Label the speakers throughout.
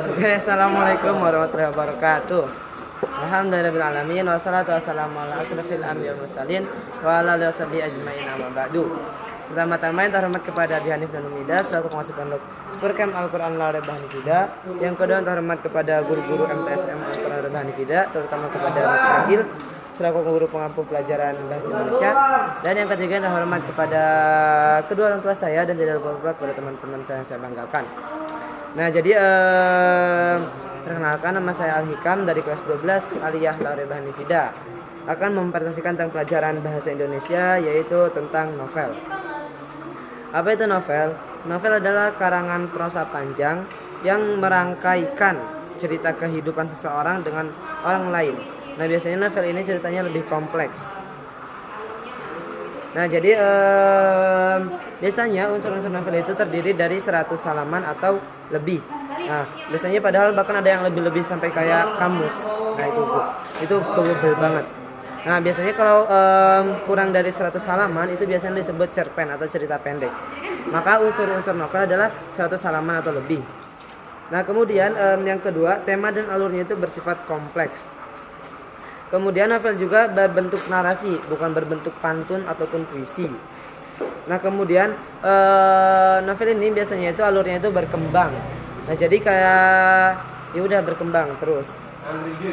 Speaker 1: Oke, assalamualaikum warahmatullahi wabarakatuh. Alhamdulillahirobbilalamin wassalatu wassalamu ala asrofil anbiya'i wal mursalin wa ala alihi washabihi ajmain amma ba'du. Pertama-tama yang terhormat kepada Abi Hanif dan Umida selaku penguasa pondok Spurkem Al-Quran Al-Arabah Hanifida. Yang kedua yang terhormat kepada guru-guru MTSM Al-Quran Al-Arabah Hanifida, terutama kepada Mas Agil selaku guru pengampu pelajaran bahasa Indonesia. Dan yang ketiga yang terhormat kepada kedua orang tua saya dan tidak lupa kepada teman-teman saya yang saya banggakan. Nah, jadi perkenalkan, nama saya Al-Hikam dari kelas 12 Aliyah Al-Arabah Hanifida. Akan mempresentasikan tentang pelajaran bahasa Indonesia, yaitu tentang novel. Apa itu novel? Novel adalah karangan prosa panjang yang merangkaikan cerita kehidupan seseorang dengan orang lain. Nah, biasanya novel ini ceritanya lebih kompleks. Nah, jadi biasanya unsur-unsur novel itu terdiri dari 100 halaman atau lebih. Nah, biasanya padahal bahkan ada yang lebih-lebih sampai kayak kamus. Nah, itu tebel banget. Nah, biasanya kalau kurang dari 100 halaman itu biasanya disebut cerpen atau cerita pendek. Maka unsur-unsur novel adalah 100 halaman atau lebih. Nah, kemudian yang kedua, tema dan alurnya itu bersifat kompleks. Kemudian novel juga berbentuk narasi, bukan berbentuk pantun ataupun puisi. Nah, kemudian novel ini biasanya itu alurnya itu berkembang. Nah, jadi kayak ya udah berkembang terus.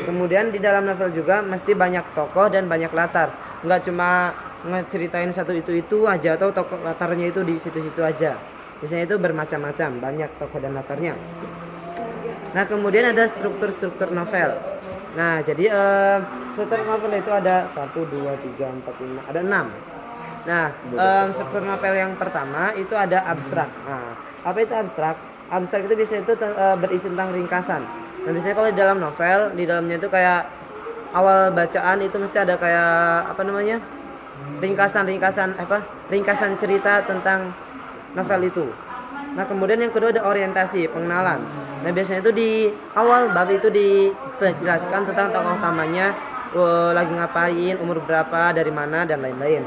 Speaker 1: Kemudian di dalam novel juga mesti banyak tokoh dan banyak latar. Nggak cuma ngeceritain satu itu aja atau tokoh latarnya itu di situ-situ aja. Biasanya itu bermacam-macam, banyak tokoh dan latarnya. Nah, kemudian ada struktur-struktur novel. Nah, jadi struktur novel itu ada 1, 2, 3, 4, 5, ada 6. Nah, struktur novel yang pertama itu ada abstrak. Nah, apa itu abstrak? Abstrak itu biasanya itu berisi tentang ringkasan. Nah, biasanya kalau di dalam novel, di dalamnya itu kayak awal bacaan itu mesti ada kayak apa namanya? Ringkasan cerita tentang novel itu. Nah, kemudian yang kedua ada orientasi, pengenalan. Nah, biasanya itu di awal bab itu dijelaskan tentang tokoh utamanya, lagi ngapain, umur berapa, dari mana, dan lain-lain.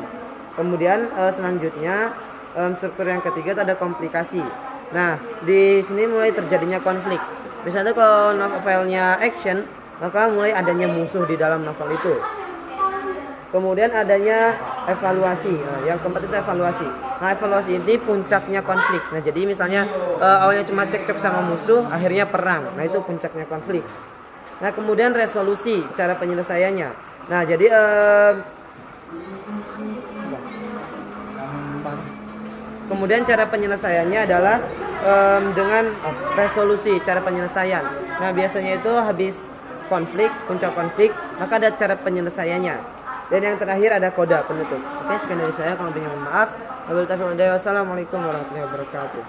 Speaker 1: Kemudian selanjutnya struktur yang ketiga itu ada komplikasi. Nah, di sini mulai terjadinya konflik. Misalnya kalau novelnya action, maka mulai adanya musuh di dalam novel itu. Kemudian adanya evaluasi. Nah, yang keempat itu evaluasi. Nah, evaluasi ini puncaknya konflik. Nah, jadi misalnya awalnya cuma cekcok sama musuh, akhirnya perang. Nah, itu puncaknya konflik. Nah, kemudian resolusi, cara penyelesaiannya. Nah, jadi kemudian cara penyelesaiannya adalah dengan resolusi, cara penyelesaian. Nah, biasanya itu habis konflik, puncak konflik, maka ada cara penyelesaiannya. Dan yang terakhir ada koda penutup. Oke, sekian dari saya. Kalau mohon maaf. Wassalamualaikum warahmatullahi wabarakatuh.